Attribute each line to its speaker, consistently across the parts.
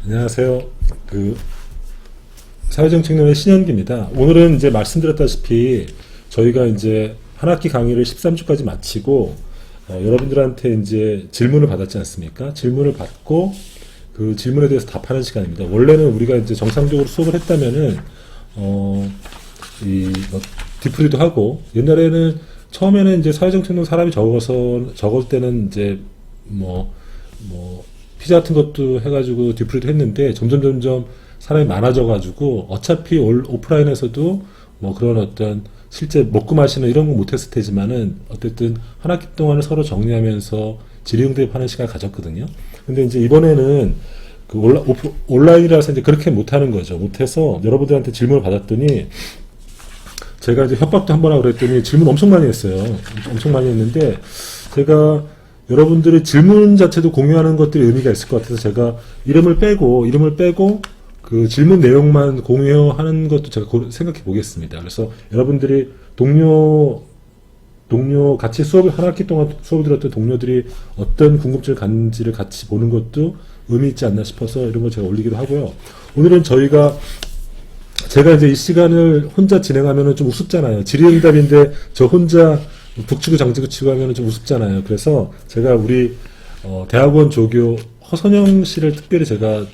Speaker 1: 안녕하세요. 사회정책론의 신현기입니다. 오늘은 이제 말씀드렸다시피 저희가 이제 한 학기 강의를 13주까지 마치고 여러분들한테 이제 질문을 받았지 않습니까? 질문을 받고 그 질문에 대해서 답하는 시간입니다. 원래는 우리가 이제 정상적으로 수업을 했다면은 디프리도 하고, 옛날에는 처음에는 이제 사회정책론 사람이 적을 때는 이제 피자 같은 것도 해가지고 디프리도 했는데 점점 사람이 많아져가지고 어차피 오프라인에서도 그런 어떤 실제 먹고 마시는 이런 거 못했을 테지만은 어쨌든 한 학기 동안을 서로 정리하면서 질의응답하는 시간을 가졌거든요. 근데 이제 이번에는 온라인이라서 이제 그렇게 못하는 거죠. 못해서 여러분들한테 질문을 받았더니 제가 이제 협박도 한번 하고 그랬더니 질문 엄청 많이 했어요. 엄청 많이 했는데 제가 여러분들의 질문 자체도 공유하는 것들이 의미가 있을 것 같아서 제가 이름을 빼고 그 질문 내용만 공유하는 것도 제가 생각해 보겠습니다. 그래서 여러분들이 동료 같이 한 학기 동안 수업을 들었던 동료들이 어떤 궁금증을 갖는지를 같이 보는 것도 의미 있지 않나 싶어서 이런 걸 제가 올리기도 하고요. 오늘은 제가 이제 이 시간을 혼자 진행하면은 좀 우습잖아요. 질의응답인데 저 혼자 북치고 장치고 치고 하면은 좀 우습잖아요. 그래서 제가 우리 대학원 조교 허선영 씨를 특별히 제가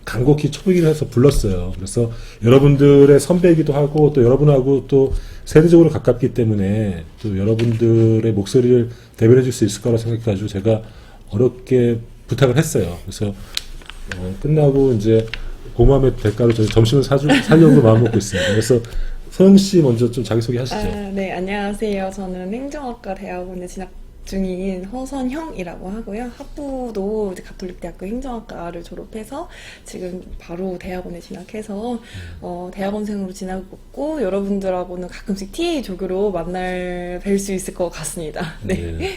Speaker 1: 간곡히 초빙을 해서 불렀어요. 그래서 여러분들의 선배이기도 하고 또 여러분하고 또 세대적으로 가깝기 때문에 또 여러분들의 목소리를 대변해 줄 수 있을 거라 생각해가지고 제가 어렵게 부탁을 했어요. 그래서 끝나고 이제 고마움의 대가로 저희 점심을 사려고 마음먹고 있습니다. 그래서 서영 씨 먼저 좀 자기소개 하시죠.
Speaker 2: 네, 안녕하세요. 저는 행정학과 대학원에 진학 중인 허선형이라고 하고요. 학부도 이제 가톨릭대학교 행정학과를 졸업해서 지금 바로 대학원에 진학해서 대학원생으로 지나고 여러분들하고는 가끔씩 TA 조교로 뵐 수 있을 것 같습니다. 네.
Speaker 1: 네.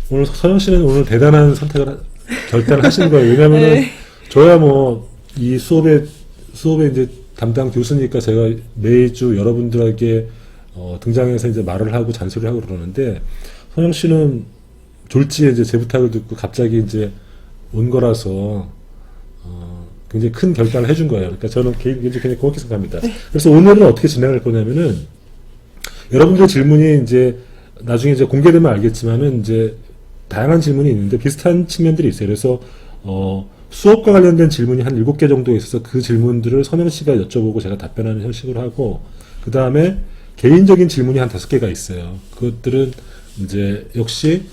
Speaker 1: 오늘 서영 씨는 오늘 대단한 결단을 하신 거예요. 왜냐면은
Speaker 2: 네.
Speaker 1: 저야 이 수업에 이제 담당 교수니까 제가 매주 여러분들에게 등장해서 이제 말을 하고 잔소리를 하고 그러는데, 선영 씨는 졸지에 이제 제 부탁을 듣고 갑자기 이제 온 거라서 굉장히 큰 결단을 해준 거예요. 그러니까 저는 굉장히 고맙게 생각합니다. 그래서 오늘은 어떻게 진행할 거냐면은 여러분들의 질문이 이제 나중에 이제 공개되면 알겠지만은 이제 다양한 질문이 있는데 비슷한 측면들이 있어요. 그래서 수업과 관련된 질문이 한 7개 정도 있어서 그 질문들을 선영 씨가 여쭤보고 제가 답변하는 형식으로 하고, 그 다음에 개인적인 질문이 한 5개가 있어요. 그것들은 이제 역시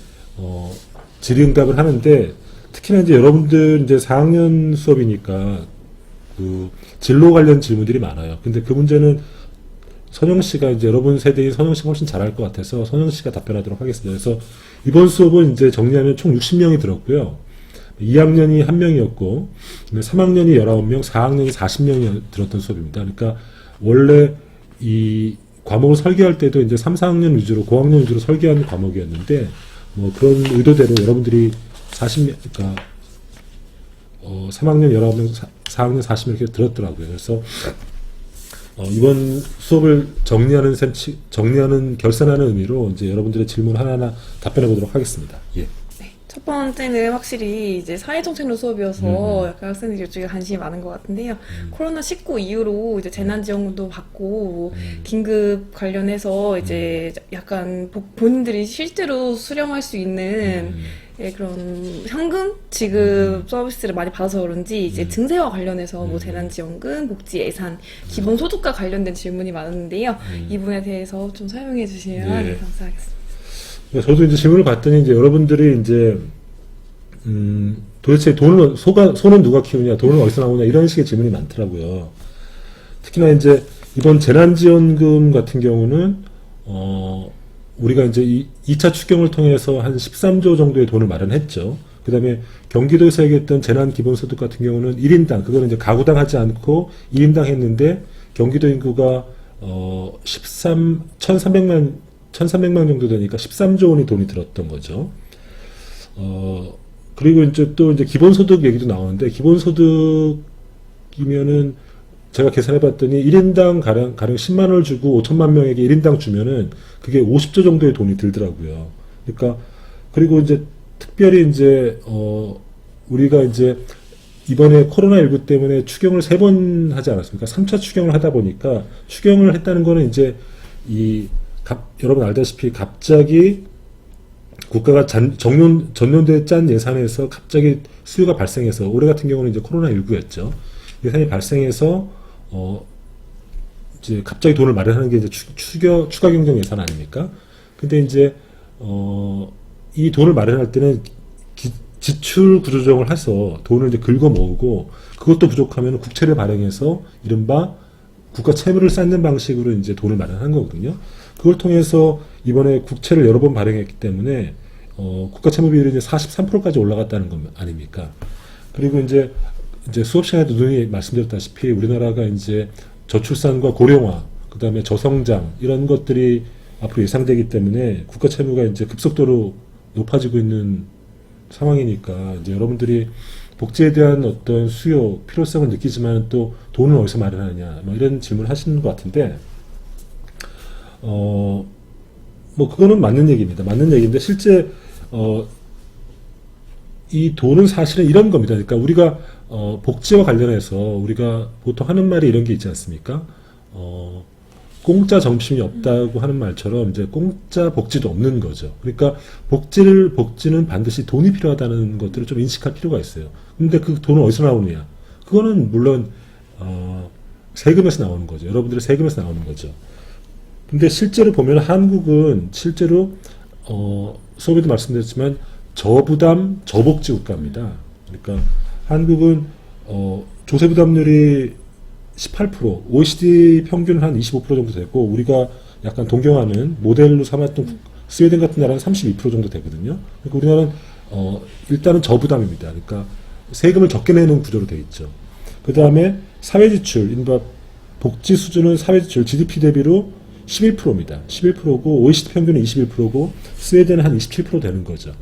Speaker 1: 질의응답을 하는데, 특히나 이제 여러분들 이제 4학년 수업이니까 그 진로 관련 질문들이 많아요. 근데 그 문제는 선영 씨가 이제 여러분 세대인 선영 씨가 훨씬 잘할 것 같아서 선영 씨가 답변하도록 하겠습니다. 그래서 이번 수업은 이제 정리하면 총 60명이 들었고요. 2학년이 1명이었고 3학년이 19명, 4학년이 40명이 들었던 수업입니다. 그러니까 원래 이 과목을 설계할 때도 이제 3, 4학년 위주로, 고학년 위주로 설계하는 과목이었는데 그런 의도대로 여러분들이 40명, 그러니까 3학년 19명, 4학년 40명 이렇게 들었더라고요. 그래서 이번 수업을 결산하는 의미로 이제 여러분들의 질문 하나하나 답변해 보도록 하겠습니다. 예.
Speaker 2: 첫 번째는 확실히 이제 사회정책론 수업이어서 약간 학생들이 이쪽에 관심이 많은 것 같은데요. 코로나19 이후로 이제 재난지원금도 받고 긴급 관련해서 이제 약간 본인들이 실제로 수령할 수 있는 그런 현금 지급 서비스를 많이 받아서 그런지 이제 증세와 관련해서 재난지원금, 복지 예산, 기본소득과 관련된 질문이 많았는데요. 이 부분에 대해서 좀 설명해 주시면 감사하겠습니다.
Speaker 1: 저도 이제 질문을 봤더니 이제 여러분들이 이제 도대체 소는 누가 키우냐, 돈은 어디서 나오냐, 이런 식의 질문이 많더라고요. 특히나 이제 이번 재난지원금 같은 경우는 우리가 이제 2차 추경을 통해서 한 13조 정도의 돈을 마련했죠. 그 다음에 경기도에서 얘기했던 재난기본소득 같은 경우는 1인당, 그거는 이제 가구당 하지 않고 1인당 했는데 경기도 인구가 1,300만 정도 되니까 13조 원의 돈이 들었던 거죠. 그리고 이제 또 이제 기본소득 얘기도 나오는데, 기본소득이면은 제가 계산해 봤더니 1인당 가령 10만 원을 주고 5천만 명에게 1인당 주면은 그게 50조 정도의 돈이 들더라고요. 그러니까, 그리고 이제 특별히 이제 우리가 이제 이번에 코로나19 때문에 추경을 3번 하지 않았습니까? 3차 추경을 하다 보니까 추경을 했다는 거는 이제 여러분 알다시피 갑자기 국가가 전년도에 짠 예산에서 갑자기 수요가 발생해서 올해 같은 경우는 이제 코로나19였죠. 예산이 발생해서 이제 갑자기 돈을 마련하는 게 이제 추가 경정 예산 아닙니까? 근데 이제 이 돈을 마련할 때는 지출 구조조정을 해서 돈을 이제 긁어 모으고 그것도 부족하면 국채를 발행해서 이른바 국가 채무를 쌓는 방식으로 이제 돈을 마련한 거거든요. 그걸 통해서 이번에 국채를 여러 번 발행했기 때문에 국가 채무 비율이 이제 43%까지 올라갔다는 것 아닙니까? 그리고 이제 수업 시간에도 누누이 말씀드렸다시피 우리나라가 이제 저출산과 고령화, 그 다음에 저성장 이런 것들이 앞으로 예상되기 때문에 국가 채무가 이제 급속도로 높아지고 있는 상황이니까 이제 여러분들이 복지에 대한 어떤 수요, 필요성을 느끼지만 또 돈을 어디서 마련하느냐 뭐 이런 질문을 하시는 것 같은데 뭐 그거는 맞는 얘기입니다. 맞는 얘기인데 실제 이 돈은 사실은 이런 겁니다. 그러니까 우리가 복지와 관련해서 우리가 보통 하는 말이 이런 게 있지 않습니까? 공짜 점심이 없다고 하는 말처럼 이제 공짜 복지도 없는 거죠. 그러니까 복지는 반드시 돈이 필요하다는 것들을 좀 인식할 필요가 있어요. 근데 그 돈은 어디서 나오느냐? 그거는 물론 세금에서 나오는 거죠. 여러분들의 세금에서 나오는 거죠. 근데 실제로 보면 한국은 실제로 수업에도 말씀드렸지만 저부담 저복지 국가입니다. 그러니까 한국은 조세부담률이 18%, OECD 평균은 한 25% 정도 되고 우리가 약간 동경하는 모델로 삼았던 스웨덴 같은 나라는 32% 정도 되거든요. 그러니까 우리나라는 일단은 저부담입니다. 그러니까 세금을 적게 내는 구조로 되어 있죠. 그 다음에 사회지출, 인바 복지 수준은 사회지출 GDP 대비로 11%입니다. 11%고 OECD 평균은 21%고 스웨덴은 한 27% 되는 거죠.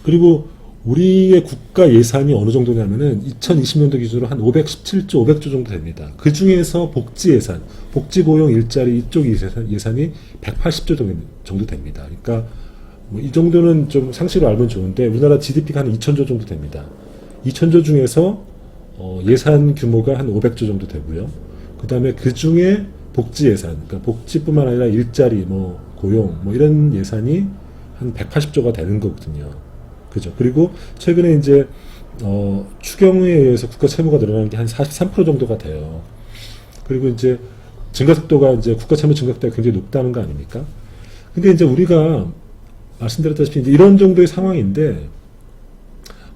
Speaker 1: 그리고 우리의 국가 예산이 어느 정도냐면은 2020년도 기준으로 한 517조, 500조 정도 됩니다. 그 중에서 복지 예산, 복지 고용 일자리 이쪽 예산이 180조 정도 됩니다. 그러니까 뭐 이 정도는 좀 상식으로 알면 좋은데 우리나라 GDP가 한 2,000조 정도 됩니다. 2,000조 중에서 예산 규모가 한 500조 정도 되고요. 그 다음에 그 중에 복지 예산, 그러니까 복지뿐만 아니라 일자리, 뭐 고용, 뭐 이런 예산이 한 180조가 되는 거거든요. 그죠. 그리고 최근에 이제 추경에 의해서 국가 채무가 늘어나는 게 한 43% 정도가 돼요. 그리고 이제 증가 속도가 이제 국가 채무 증가 속도가 굉장히 높다는 거 아닙니까? 근데 이제 우리가 말씀드렸다시피 이제 이런 정도의 상황인데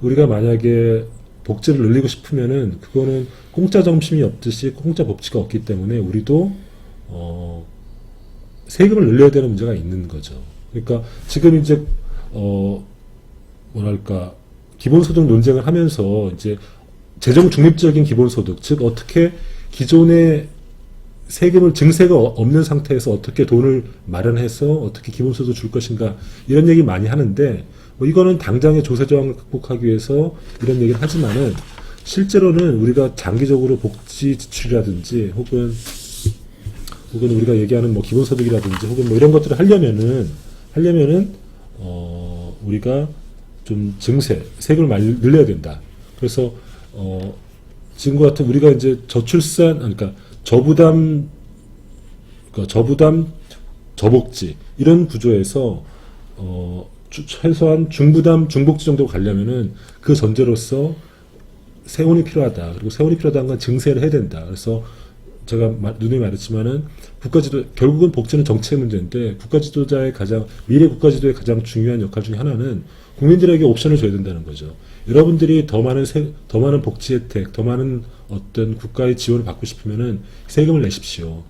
Speaker 1: 우리가 만약에 복지를 늘리고 싶으면은 그거는 공짜 점심이 없듯이 공짜 복지가 없기 때문에 우리도 세금을 늘려야 되는 문제가 있는 거죠. 그러니까 지금 이제 뭐랄까 기본소득 논쟁을 하면서 이제 재정 중립적인 기본소득, 즉 어떻게 기존의 세금을 증세가 없는 상태에서 어떻게 돈을 마련해서 어떻게 기본소득을 줄 것인가 이런 얘기 많이 하는데 뭐 이거는 당장의 조세 저항을 극복하기 위해서 이런 얘기를 하지만은 실제로는 우리가 장기적으로 복지 지출이라든지 혹은 우리가 얘기하는 뭐 기본소득이라든지 혹은 뭐 이런 것들을 하려면은 우리가 좀 세금을 많이 늘려야 된다. 그래서 지금과 같은 우리가 이제 그러니까 저부담, 저복지 이런 구조에서 최소한 중부담, 중복지 정도 가려면은 그 전제로서 세원이 필요하다. 그리고 세원이 필요하다는 건 증세를 해야 된다. 그래서 제가 누누이 말했지만은 결국은 복지는 정치의 문제인데 미래 국가지도의 가장 중요한 역할 중에 하나는 국민들에게 옵션을 줘야 된다는 거죠. 여러분들이 더 많은 복지 혜택, 더 많은 어떤 국가의 지원을 받고 싶으면은 세금을 내십시오.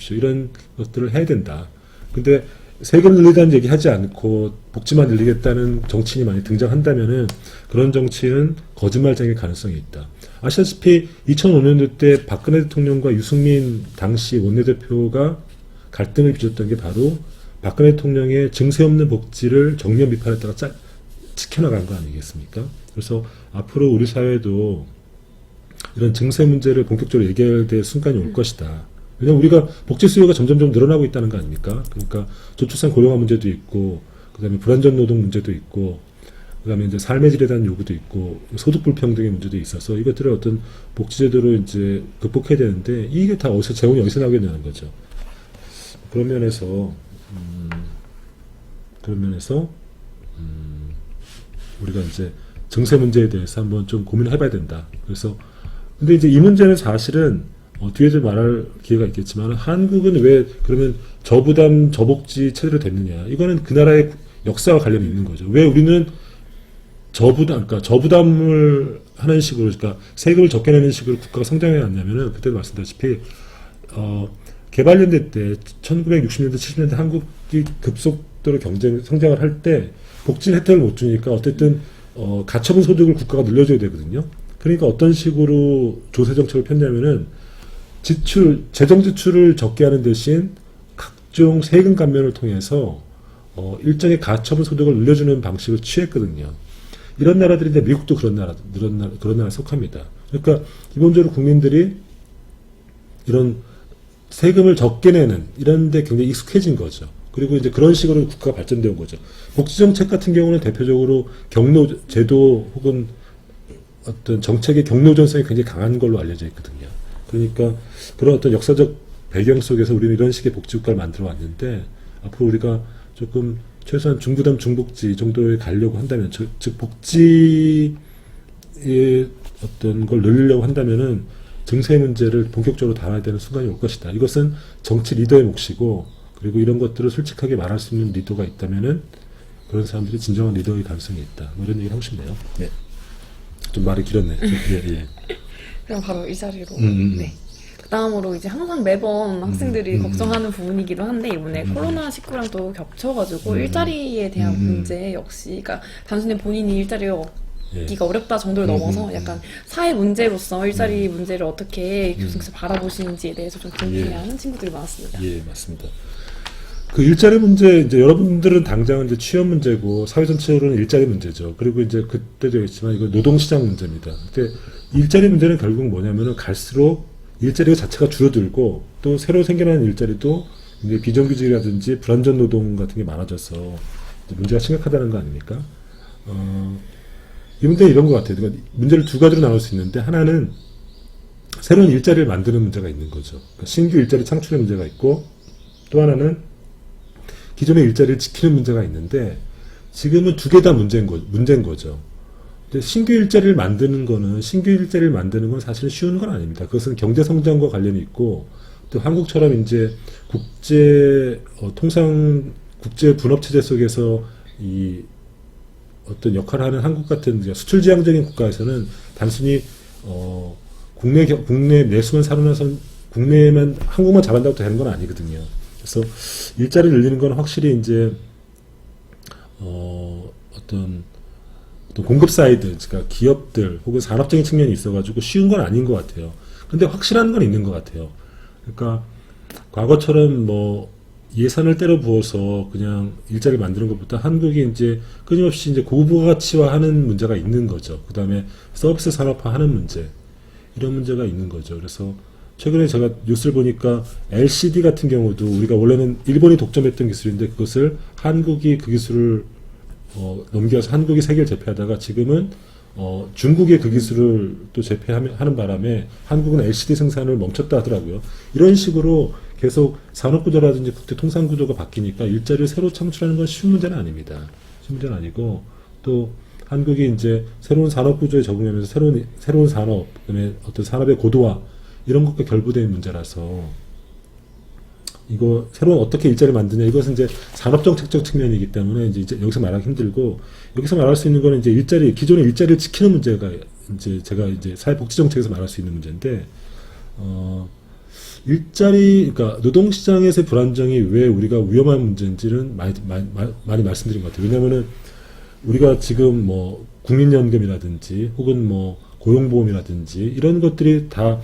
Speaker 1: 이런 것들을 해야 된다. 근데 세금 늘리다는 얘기 하지 않고 복지만 늘리겠다는 정치인이 많이 등장한다면은 그런 정치는 거짓말쟁일 가능성이 있다. 아시다시피 2005년도 때 박근혜 대통령과 유승민 당시 원내대표가 갈등을 빚었던 게 바로 박근혜 대통령의 증세 없는 복지를 정면 비판했다가 지켜나간 거 아니겠습니까? 그래서 앞으로 우리 사회도 이런 증세 문제를 본격적으로 얘기할 순간이 올 것이다. 왜냐면 우리가 복지 수요가 점점점 늘어나고 있다는 거 아닙니까? 그러니까 저출산 고령화 문제도 있고, 그 다음에 불안전 노동 문제도 있고, 그다음에 이제 삶의 질에 대한 요구도 있고 소득 불평등의 문제도 있어서 이것들을 어떤 복지제도로 이제 극복해야 되는데 이게 다 어디서 재원이 어디서 나오겠냐는 거죠. 그런 면에서 우리가 이제 증세 문제에 대해서 한번 좀 고민을 해봐야 된다. 그래서 근데 이제 이 문제는 사실은 뒤에도 말할 기회가 있겠지만 한국은 왜 그러면 저부담 저복지 체제로 됐느냐? 이거는 그 나라의 역사와 관련이 있는 거죠. 왜 우리는 그러니까 저부담을 하는 식으로, 그러니까 세금을 적게 내는 식으로 국가가 성장해 왔냐면은 그때도 말씀드렸다시피 개발연대 때 1960년대 70년대 한국이 급속도로 성장을 할 때 복지 혜택을 못 주니까 어쨌든 가처분 소득을 국가가 늘려줘야 되거든요. 그러니까 어떤 식으로 조세 정책을 폈냐면은 재정 지출을 적게 하는 대신 각종 세금 감면을 통해서 일정의 가처분 소득을 늘려주는 방식을 취했거든요. 이런 나라들인데 미국도 그런 나라에 속합니다. 그러니까 기본적으로 국민들이 이런 세금을 적게 내는 이런 데 굉장히 익숙해진 거죠. 그리고 이제 그런 식으로 국가가 발전되어 온 거죠. 복지정책 같은 경우는 대표적으로 제도 혹은 어떤 정책의 경로전성이 굉장히 강한 걸로 알려져 있거든요. 그러니까 그런 어떤 역사적 배경 속에서 우리는 이런 식의 복지국가를 만들어 왔는데 앞으로 우리가 조금 최소한 중부담 중복지 정도에 가려고 한다면 즉 복지의 어떤 걸 늘리려고 한다면은 증세 문제를 본격적으로 다뤄야 되는 순간이 올 것이다. 이것은 정치 리더의 몫이고 그리고 이런 것들을 솔직하게 말할 수 있는 리더가 있다면은 그런 사람들이 진정한 리더의 가능성이 있다. 뭐 이런 얘기를 하고 싶네요. 네. 좀 말이 길었네. 예.
Speaker 2: 그럼 바로 이 자리로. 네. 그다음으로 이제 항상 매번 학생들이 걱정하는 부분이기도 한데 이번에 코로나19랑 또 겹쳐가지고 일자리에 대한 문제 역시 그러니까 단순히 본인이 일자리를 얻기가 어렵다 정도를 넘어서 약간 사회 문제로서 일자리 문제를 어떻게 교수님께서 바라보시는지에 대해서 좀 궁금해하는 친구들이 많았습니다.
Speaker 1: 예, 맞습니다. 그 일자리 문제, 이제 여러분들은 당장은 이제 취업 문제고, 사회 전체로는 일자리 문제죠. 그리고 이제 그때도 했지만, 이거 노동시장 문제입니다. 근데 일자리 문제는 결국 뭐냐면은 갈수록 일자리가 자체가 줄어들고, 또 새로 생겨나는 일자리도 이제 비정규직이라든지 불안전 노동 같은 게 많아져서 문제가 심각하다는 거 아닙니까? 이 문제는 이런 것 같아요. 그러니까 문제를 두 가지로 나눌 수 있는데, 하나는 새로운 일자리를 만드는 문제가 있는 거죠. 그러니까 신규 일자리 창출의 문제가 있고, 또 하나는 기존의 일자리를 지키는 문제가 있는데 지금은 두 개 다 문제인 거죠. 근데 신규 일자리를 만드는 건 사실 쉬운 건 아닙니다. 그것은 경제 성장과 관련이 있고 또 한국처럼 이제 국제 분업 체제 속에서 이 어떤 역할을 하는 한국 같은 수출 지향적인 국가에서는 단순히 국내 내수만 살아나서 국내에만 한국만 잘한다고 되는 건 아니거든요. 그래서 일자리를 늘리는 건 확실히 이제 어떤 공급 사이드, 그러니까 기업들 혹은 산업적인 측면이 있어가지고 쉬운 건 아닌 것 같아요. 근데 확실한 건 있는 것 같아요. 그러니까 과거처럼 뭐 예산을 때려 부어서 그냥 일자리 만드는 것보다 한국이 이제 끊임없이 이제 고부가치화하는 문제가 있는 거죠. 그 다음에 서비스 산업화하는 문제, 이런 문제가 있는 거죠. 그래서 최근에 제가 뉴스를 보니까 LCD 같은 경우도 우리가 원래는 일본이 독점했던 기술인데 그것을 한국이 그 기술을 넘겨서 한국이 세계를 제패하다가 지금은 중국의 그 기술을 또 제패하는 바람에 한국은 LCD 생산을 멈췄다 하더라고요. 이런 식으로 계속 산업구조라든지 국제 통상구조가 바뀌니까 일자리를 새로 창출하는 건 쉬운 문제는 아닙니다. 쉬운 문제는 아니고 또 한국이 이제 새로운 산업구조에 적응하면서 새로운 산업, 그다음에 어떤 산업의 고도화 이런 것과 결부된 문제라서 이거 새로운 어떻게 일자리를 만드냐 이것은 이제 산업정책적 측면이기 때문에 이제 여기서 말하기 힘들고 여기서 말할 수 있는 거는 이제 기존의 일자리를 지키는 문제가 이제 제가 이제 사회복지정책에서 말할 수 있는 문제인데 그러니까 노동시장에서의 불안정이 왜 우리가 위험한 문제인지는 많이 말씀드린 것 같아요. 왜냐면은 우리가 지금 뭐 국민연금이라든지 혹은 뭐 고용보험이라든지 이런 것들이 다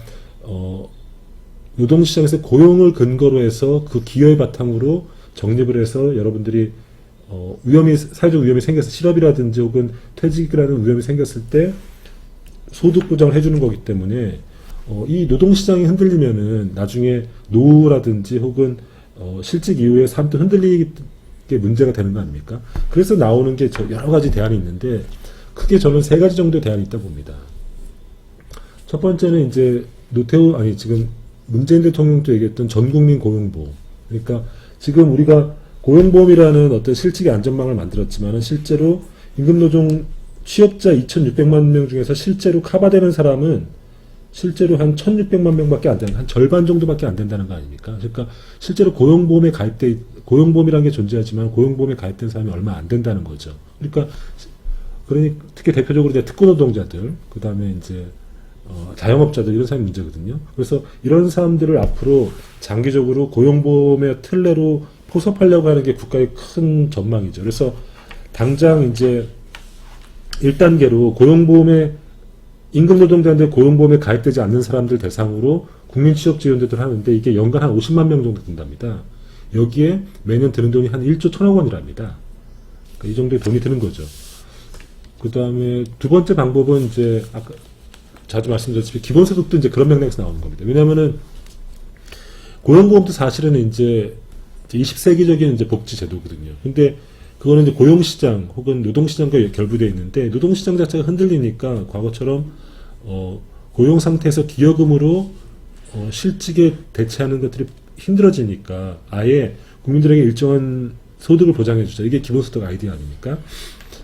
Speaker 1: 노동시장에서 고용을 근거로 해서 그 기여의 바탕으로 적립을 해서 여러분들이 사회적 위험이 생겨서 실업이라든지 혹은 퇴직이라는 위험이 생겼을 때 소득 보장을 해주는 거기 때문에 이 노동시장이 흔들리면은 나중에 노후라든지 혹은 실직 이후에 삶도 흔들리기 게 문제가 되는 거 아닙니까? 그래서 나오는 게 여러 가지 대안이 있는데 크게 저는 세 가지 정도의 대안이 있다고 봅니다. 첫 번째는 이제 지금 문재인 대통령도 얘기했던 전국민 고용보험. 그러니까 지금 우리가 고용보험이라는 어떤 실직의 안전망을 만들었지만은 실제로 임금노동 취업자 2,600만 명 중에서 실제로 커버되는 사람은 실제로 한 1,600만 명밖에 안 되는, 한 절반 정도밖에 안 된다는 거 아닙니까? 그러니까 실제로 고용보험이라는 게 존재하지만 고용보험에 가입된 사람이 얼마 안 된다는 거죠. 그러니까 특히 대표적으로 이제 특권노동자들, 그 다음에 이제 자영업자들 이런 사람이 문제거든요. 그래서 이런 사람들을 앞으로 장기적으로 고용보험의 틀내로 포섭하려고 하는 게 국가의 큰 전망이죠. 그래서 당장 이제 1단계로 임금노동자인데 고용보험에 가입되지 않는 사람들 대상으로 국민취업지원제도를 하는데 이게 연간 한 50만 명 정도 든답니다. 여기에 매년 드는 돈이 한 1조 1,000억 원이랍니다. 그러니까 이 정도의 돈이 드는 거죠. 그 다음에 두 번째 방법은 이제 아까 자주 말씀드렸지만 기본소득도 이제 그런 맥락에서 나오는 겁니다. 왜냐면은 고용보험도 사실은 이제 20세기적인 이제 복지제도거든요. 근데 그거는 이제 고용시장 혹은 노동시장과 결부되어 있는데 노동시장 자체가 흔들리니까 과거처럼 고용 상태에서 기여금으로 실직에 대체하는 것들이 힘들어지니까 아예 국민들에게 일정한 소득을 보장해 주자. 이게 기본소득 아이디어 아닙니까?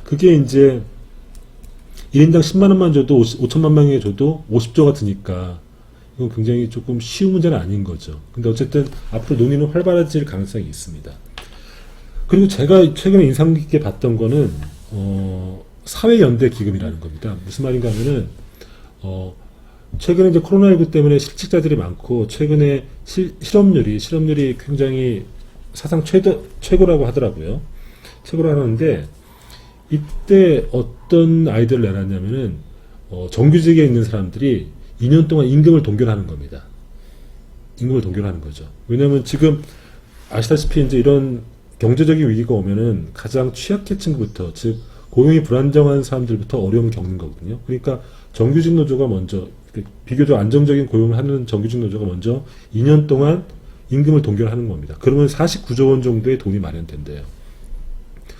Speaker 1: 그게 이제 1인당 10만 원만 줘도 5천만 명에 줘도 50조가 드니까 이건 굉장히 조금 쉬운 문제는 아닌 거죠. 근데 어쨌든 앞으로 논의는 활발해질 가능성이 있습니다. 그리고 제가 최근에 인상 깊게 봤던 거는 사회연대 기금이라는 겁니다. 무슨 말인가 하면은 최근에 이제 코로나19 때문에 실직자들이 많고 최근에 실업률이 굉장히 사상 최고라고 하더라고요. 최고라고 하는데 이때 어떤 아이디어를 내놨냐면은 정규직에 있는 사람들이 2년 동안 임금을 동결하는 겁니다. 임금을 동결하는 거죠. 왜냐하면 지금 아시다시피 이제 이런 경제적인 위기가 오면은 가장 취약계층부터, 즉 고용이 불안정한 사람들부터 어려움을 겪는 거거든요. 그러니까 정규직 노조가 먼저 비교적 안정적인 고용을 하는 정규직 노조가 먼저 2년 동안 임금을 동결하는 겁니다. 그러면 49조 원 정도의 돈이 마련된대요.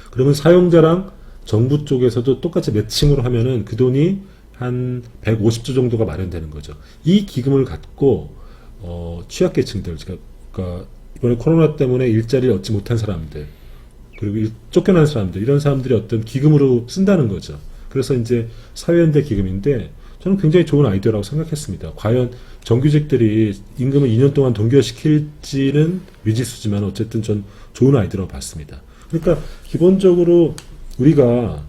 Speaker 1: 그러면 사용자랑 정부 쪽에서도 똑같이 매칭으로 하면은 그 돈이 한 150조 정도가 마련되는 거죠. 이 기금을 갖고 취약계층들, 그러니까 이번에 코로나 때문에 일자리를 얻지 못한 사람들, 그리고 쫓겨난 사람들, 이런 사람들이 어떤 기금으로 쓴다는 거죠. 그래서 이제 사회연대 기금인데 저는 굉장히 좋은 아이디어라고 생각했습니다. 과연 정규직들이 임금을 2년 동안 동결시킬지는 미지수지만 어쨌든 전 좋은 아이디어라고 봤습니다. 그러니까 기본적으로 우리가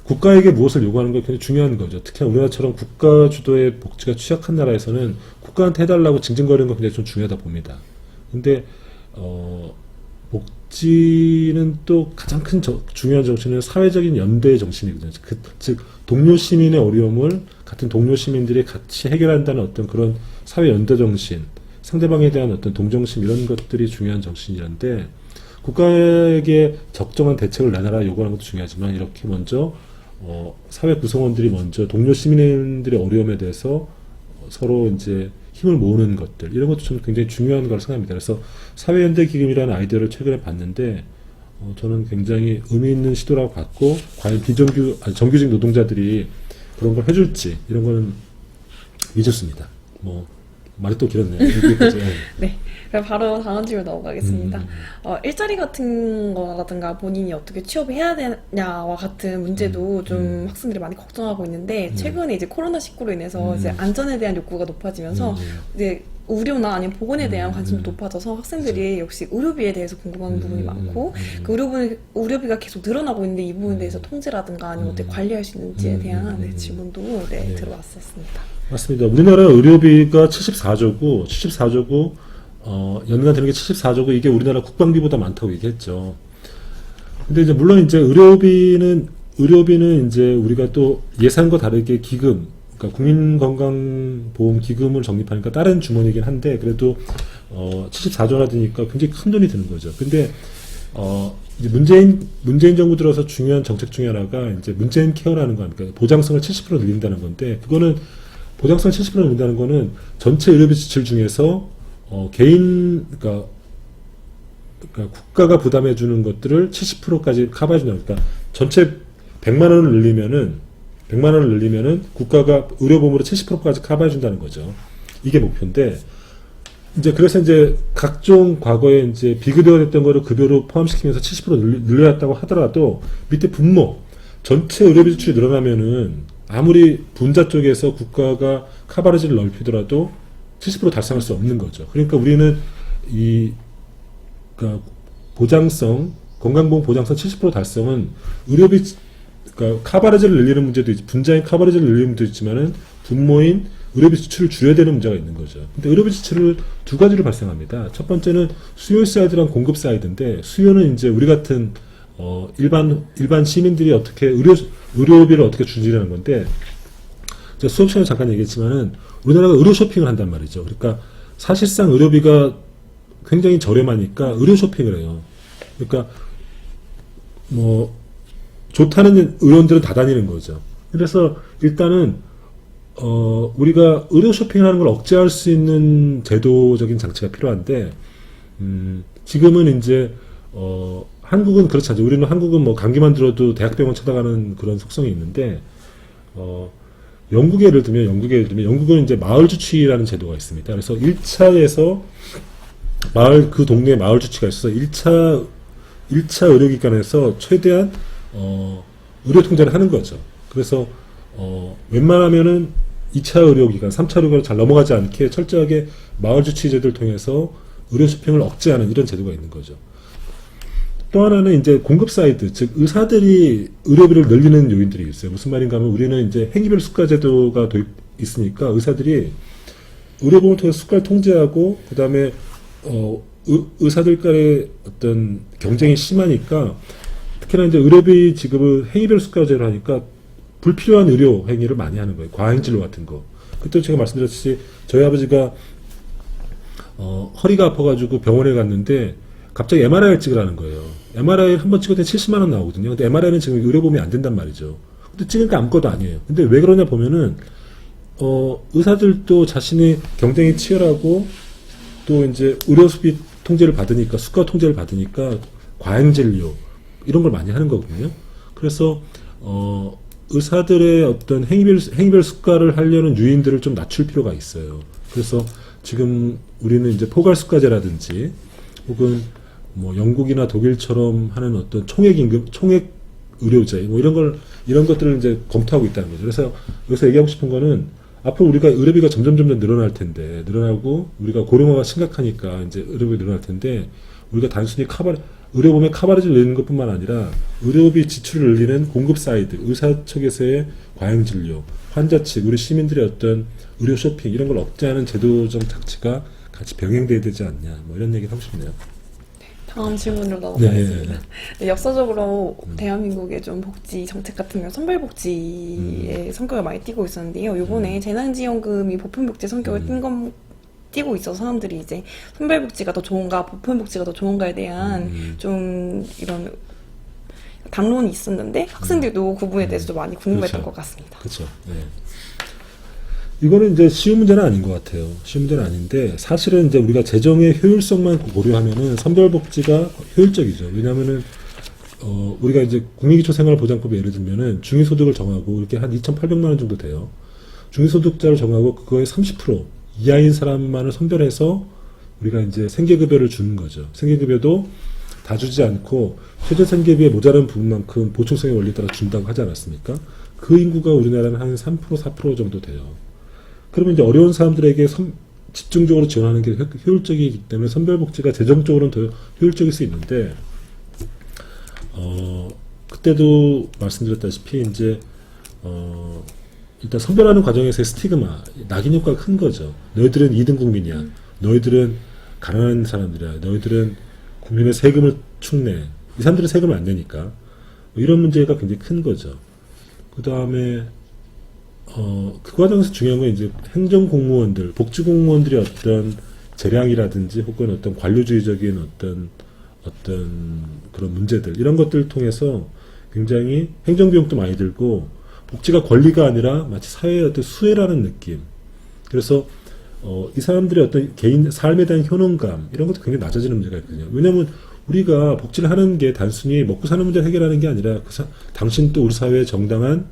Speaker 1: 국가에게 무엇을 요구하는 게 굉장히 중요한 거죠. 특히나 우리나라처럼 국가 주도의 복지가 취약한 나라에서는 국가한테 해달라고 징징거리는 건 굉장히 좀 중요하다 봅니다. 근데 복지는 또 가장 큰 중요한 정신은 사회적인 연대의 정신이거든요. 즉 동료 시민의 어려움을 같은 동료 시민들이 같이 해결한다는 어떤 그런 사회 연대 정신, 상대방에 대한 어떤 동정심, 이런 것들이 중요한 정신이란데 국가에게 적정한 대책을 내놔라 요구하는 것도 중요하지만 이렇게 먼저 사회 구성원들이 먼저 동료 시민들의 어려움에 대해서 서로 이제 힘을 모으는 것들, 이런 것도 좀 굉장히 중요한 거라고 생각합니다. 그래서 사회연대 기금이라는 아이디어를 최근에 봤는데 저는 굉장히 의미 있는 시도라고 봤고, 과연 정규직 노동자들이 그런 걸 해줄지 이런 거는 미졌습니다. 말이 또 길었네요. 여기까지.
Speaker 2: 네. 그럼 바로 다음 질문 넘어가겠습니다. 일자리 같은 거라든가 본인이 어떻게 취업을 해야 되냐와 같은 문제도 좀 학생들이 많이 걱정하고 있는데, 최근에 이제 코로나19로 인해서 이제 안전에 대한 욕구가 높아지면서 이제 의료나 아니면 보건에 대한 관심도 높아져서 학생들이 역시 의료비에 대해서 궁금한 부분이 많고, 그 의료비가 계속 늘어나고 있는데 이 부분에 대해서 통제라든가 아니면 어떻게 관리할 수 있는지에 대한 질문도 들어왔었습니다.
Speaker 1: 맞습니다. 우리나라 의료비가 74조고 연간 드는 게 74조고 이게 우리나라 국방비보다 많다고 얘기했죠. 근데 이제 물론 이제 의료비는 이제 우리가 또 예산과 다르게 기금, 그러니까 국민건강보험 기금을 적립하니까 다른 주머니긴 한데 그래도 74조나 드니까 굉장히 큰 돈이 드는 거죠. 근데 이제 문재인 정부 들어서 중요한 정책 중에 하나가 이제 문재인 케어라는 거 아닙니까? 보장성을 70% 늘린다는 건데, 그거는 보장성 70% 늘린다는 거는 전체 의료비 지출 중에서 그러니까 그러니까 국가가 부담해주는 것들을 70%까지 커버해준다. 그러니까 전체 100만 원을 늘리면은 국가가 의료보험으로 70%까지 커버해준다는 거죠. 이게 목표인데, 그래서 각종 과거에 비급여가 됐던 거를 급여로 포함시키면서 70% 늘려놨다고 하더라도 밑에 분모, 전체 의료비 지출이 늘어나면은 아무리 분자 쪽에서 국가가 커버리지를 넓히더라도 70% 달성할 수 없는 거죠. 그러니까 우리는 그러니까 보장성, 건강보험 보장성 70% 달성은 의료비, 그러니까 커버리지를 늘리는 문제도 분자인 커버리지를 늘리는 문제도 있지만은 분모인 의료비 지출을 줄여야 되는 문제가 있는 거죠. 근데 의료비 지출을 두 가지로 발생합니다. 첫 번째는 수요 사이드랑 공급 사이드인데, 수요는 우리 같은 일반 시민들이 어떻게 의료비를 어떻게 줄이라는 건데, 제가 수업 시간에 잠깐 얘기했지만은 우리나라가 의료 쇼핑을 한단 말이죠. 그러니까 사실상 의료비가 굉장히 저렴하니까 의료 쇼핑을 해요. 그러니까 좋다는 의원들은 다 다니는 거죠. 그래서 일단은 우리가 의료 쇼핑하는 걸 억제할 수 있는 제도적인 장치가 필요한데, 지금은 한국은 그렇지 않죠. 우리는 한국은 감기만 들어도 대학병원 찾아가는 그런 속성이 있는데, 영국에 예를 들면 영국은 마을 주치의라는 제도가 있습니다. 그래서 1차에서 그 동네에 마을 주치의가 있어서 1차 의료기관에서 최대한 의료 통제를 하는 거죠. 그래서 웬만하면은 2차 의료기관, 3차 의료기관을 잘 넘어가지 않게 철저하게 마을 주치의 제도를 통해서 의료 쇼핑을 억제하는 이런 제도가 있는 거죠. 또 하나는 공급 사이드, 즉 의사들이 의료비를 늘리는 요인들이 있어요. 무슨 말인가 하면 우리는 행위별 수가 제도가 있으니까 의사들이 의료보험을 통해서 수가를 통제하고, 그 다음에 의사들 간의 어떤 경쟁이 심하니까, 특히나 의료비 지급을 행위별 수가제로 하니까 불필요한 의료 행위를 많이 하는 거예요. 과잉진료 같은 거. 그때 제가 말씀드렸듯이 저희 아버지가 허리가 아파가지고 병원에 갔는데 갑자기 MRI를 찍으라는 거예요. MRI 한 번 찍을 때 70만 원 나오거든요. 근데 MRI는 지금 의료보험이 안 된단 말이죠. 근데 찍으니까 아무것도 아니에요. 근데 왜 그러냐 보면은 의사들도 자신의 경쟁이 치열하고 또 의료수비 통제를 받으니까, 수가 통제를 받으니까 과잉진료 이런 걸 많이 하는 거거든요. 그래서 의사들의 어떤 행위별 수가를 하려는 유인들을 좀 낮출 필요가 있어요. 그래서 지금 우리는 포괄수가제라든지 혹은 영국이나 독일처럼 하는 어떤 총액 의료제 이런 것들을 검토하고 있다는 거죠. 그래서 여기서 얘기하고 싶은 거는 앞으로 우리가 의료비가 점점 늘어날 텐데, 늘어나고 우리가 고령화가 심각하니까 의료비가 늘어날 텐데, 우리가 단순히 의료보험의 커버리지를 늘리는 것뿐만 아니라 의료비 지출을 늘리는 공급 사이드, 의사 측에서의 과잉진료, 환자 측, 우리 시민들의 어떤 의료 쇼핑 이런 걸 억제하는 제도적 장치가 같이 병행돼야 되지 않냐, 이런 얘기를 하고 싶네요.
Speaker 2: 다음 질문으로 넘어가겠습니다. 네, 역사적으로 대한민국의 좀 복지 정책 같은 경우 선별복지의 성격을 많이 띠고 있었는데요. 요번에 재난지원금이 보편복지 성격을 띠고 있어서 사람들이 선별복지가 더 좋은가, 보편복지가 더 좋은가에 대한 좀 이런 담론이 있었는데, 학생들도 그 부분에 대해서 좀 많이 궁금했던 것 같습니다.
Speaker 1: 그렇죠. 네. 이거는 쉬운 문제는 아닌 것 같아요. 쉬운 문제는 아닌데, 사실은 우리가 재정의 효율성만 고려하면은 선별복지가 효율적이죠. 왜냐하면은 우리가 국민기초생활보장법에 예를 들면은 중위소득을 정하고 이렇게 한 2,800만 원 정도 돼요. 중위소득자를 정하고 그거의 30% 이하인 사람만을 선별해서 우리가 생계급여를 주는 거죠. 생계급여도 다 주지 않고 최저생계비에 모자란 부분만큼 보충성의 원리에 따라 준다고 하지 않았습니까? 그 인구가 우리나라는 한 3%, 4% 정도 돼요. 그러면 어려운 사람들에게 집중적으로 지원하는 게 효율적이기 때문에 선별복지가 재정적으로는 더 효율적일 수 있는데, 그때도 말씀드렸다시피 일단 선별하는 과정에서의 스티그마, 낙인 효과가 큰 거죠. 너희들은 2등 국민이야. 너희들은 가난한 사람들이야. 너희들은 국민의 세금을 축내. 이 사람들은 세금을 안 내니까. 이런 문제가 굉장히 큰 거죠. 그 다음에 그 과정에서 중요한 건 행정공무원들, 복지공무원들의 어떤 재량이라든지 혹은 어떤 관료주의적인 어떤 그런 문제들, 이런 것들을 통해서 굉장히 행정비용도 많이 들고, 복지가 권리가 아니라 마치 사회의 어떤 수혜라는 느낌. 그래서 이 사람들의 어떤 개인 삶에 대한 효능감 이런 것도 굉장히 낮아지는 문제가 있거든요. 왜냐하면 우리가 복지를 하는 게 단순히 먹고 사는 문제를 해결하는 게 아니라 당신 또 우리 사회의 정당한